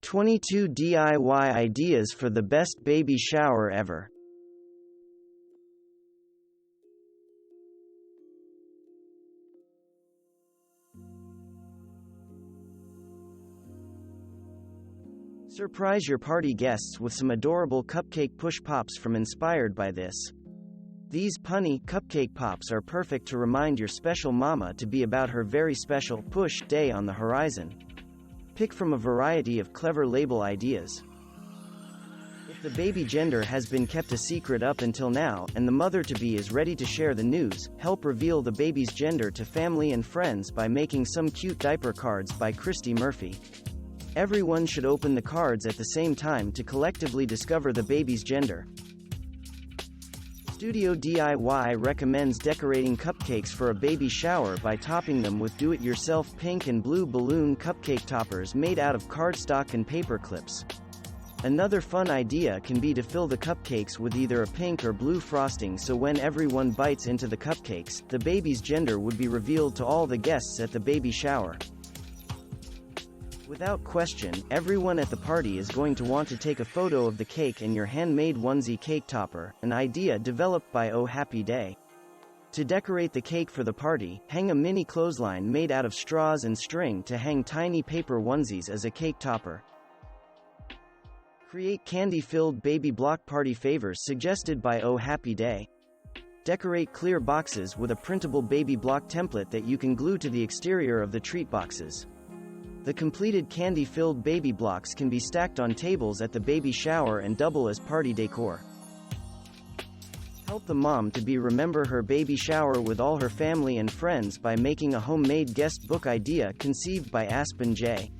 22 DIY ideas for the best baby shower ever. Surprise your party guests with some adorable cupcake push pops from Inspired by This. These punny cupcake pops are perfect to remind your special mama to be about her very special push day on the horizon. Pick from a variety of clever label ideas. If the baby gender has been kept a secret up until now, and the mother-to-be is ready to share the news, help reveal the baby's gender to family and friends by making some cute diaper cards by Christy Murphy. Everyone should open the cards at the same time to collectively discover the baby's gender. Studio DIY recommends decorating cupcakes for a baby shower by topping them with do-it-yourself pink and blue balloon cupcake toppers made out of cardstock and paper clips. Another fun idea can be to fill the cupcakes with either a pink or blue frosting, so when everyone bites into the cupcakes, the baby's gender would be revealed to all the guests at the baby shower. Without question, everyone at the party is going to want to take a photo of the cake and your handmade onesie cake topper, an idea developed by Oh Happy Day. To decorate the cake for the party, hang a mini clothesline made out of straws and string to hang tiny paper onesies as a cake topper. Create candy-filled baby block party favors suggested by Oh Happy Day. Decorate clear boxes with a printable baby block template that you can glue to the exterior of the treat boxes. The completed candy-filled baby blocks can be stacked on tables at the baby shower and double as party decor. Help the mom-to-be remember her baby shower with all her family and friends by making a homemade guest book idea conceived by Aspen J.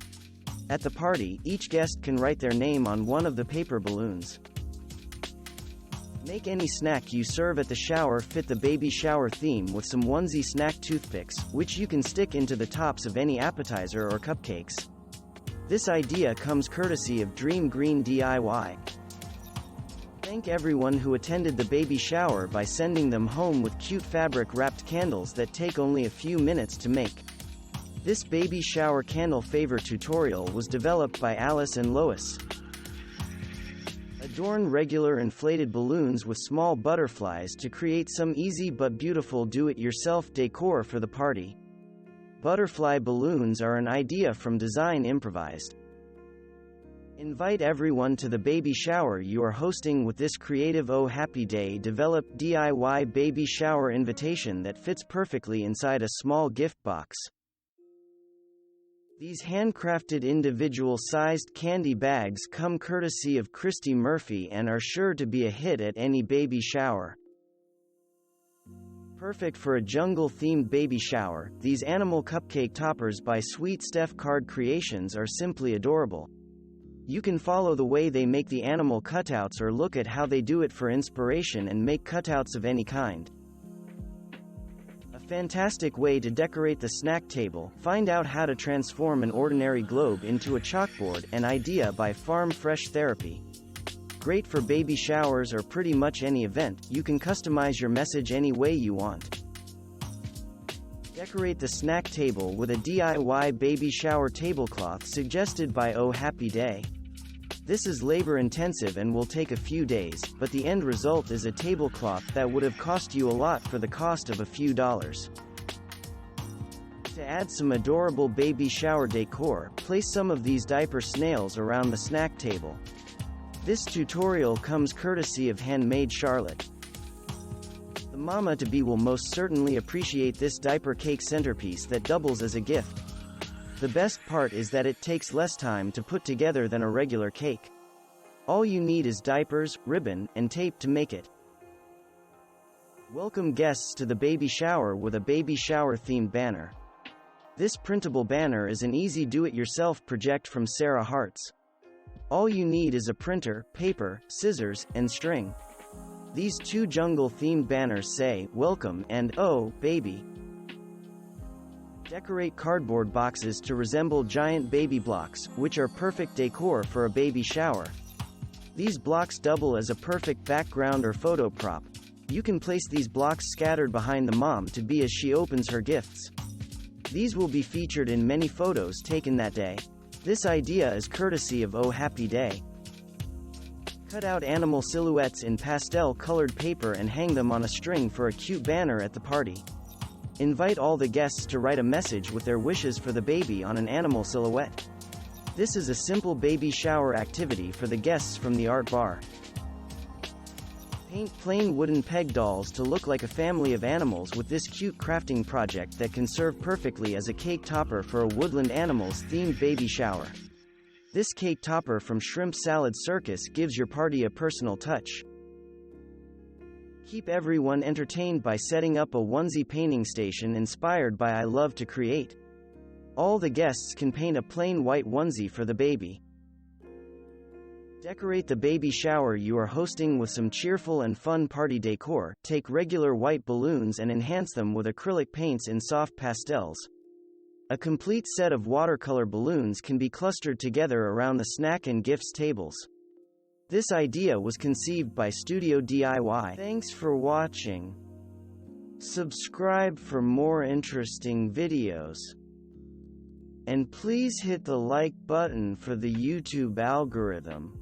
At the party, each guest can write their name on one of the paper balloons. Make any snack you serve at the shower fit the baby shower theme with some onesie snack toothpicks, which you can stick into the tops of any appetizer or cupcakes. This idea comes courtesy of Dream Green DIY. Thank everyone who attended the baby shower by sending them home with cute fabric-wrapped candles that take only a few minutes to make. This baby shower candle favor tutorial was developed by Alice and Lois. Adorn regular inflated balloons with small butterflies to create some easy but beautiful do-it-yourself decor for the party. Butterfly balloons are an idea from Design Improvised. Invite everyone to the baby shower you are hosting with this creative Oh Happy Day developed DIY baby shower invitation that fits perfectly inside a small gift box. These handcrafted individual-sized candy bags come courtesy of Christy Murphy and are sure to be a hit at any baby shower. Perfect for a jungle-themed baby shower, these animal cupcake toppers by Sweet Steph Card Creations are simply adorable. You can follow the way they make the animal cutouts or look at how they do it for inspiration and make cutouts of any kind. Fantastic way to decorate the snack table. Find out how to transform an ordinary globe into a chalkboard, an idea by Farm Fresh Therapy. Great for baby showers or pretty much any event, you can customize your message any way you want. Decorate the snack table with a DIY baby shower tablecloth suggested by Oh Happy Day. This is labor-intensive and will take a few days, but the end result is a tablecloth that would have cost you a lot for the cost of a few dollars. To add some adorable baby shower decor, place some of these diaper snails around the snack table. This tutorial comes courtesy of Handmade Charlotte. The mama-to-be will most certainly appreciate this diaper cake centerpiece that doubles as a gift. The best part is that it takes less time to put together than a regular cake. All you need is diapers, ribbon, and tape to make it. Welcome guests to the baby shower with a baby shower themed banner. This printable banner is an easy do-it-yourself project from Sarah Hartz. All you need is a printer, paper, scissors, and string. These two jungle-themed banners say, "Welcome" and "Oh, baby." Decorate cardboard boxes to resemble giant baby blocks, which are perfect decor for a baby shower. These blocks double as a perfect background or photo prop. You can place these blocks scattered behind the mom-to-be as she opens her gifts. These will be featured in many photos taken that day. This idea is courtesy of Oh Happy Day. Cut out animal silhouettes in pastel-colored paper and hang them on a string for a cute banner at the party. Invite all the guests to write a message with their wishes for the baby on an animal silhouette. This is a simple baby shower activity for the guests from the art bar. Paint plain wooden peg dolls to look like a family of animals with this cute crafting project that can serve perfectly as a cake topper for a woodland animals themed baby shower. This cake topper from Shrimp Salad Circus gives your party a personal touch. Keep everyone entertained by setting up a onesie painting station inspired by I Love to Create. All the guests can paint a plain white onesie for the baby. Decorate the baby shower you are hosting with some cheerful and fun party decor. Take regular white balloons and enhance them with acrylic paints in soft pastels. A complete set of watercolor balloons can be clustered together around the snack and gifts tables. This idea was conceived by Studio DIY. Thanks for watching. Subscribe for more interesting videos. And please hit the like button for the YouTube algorithm.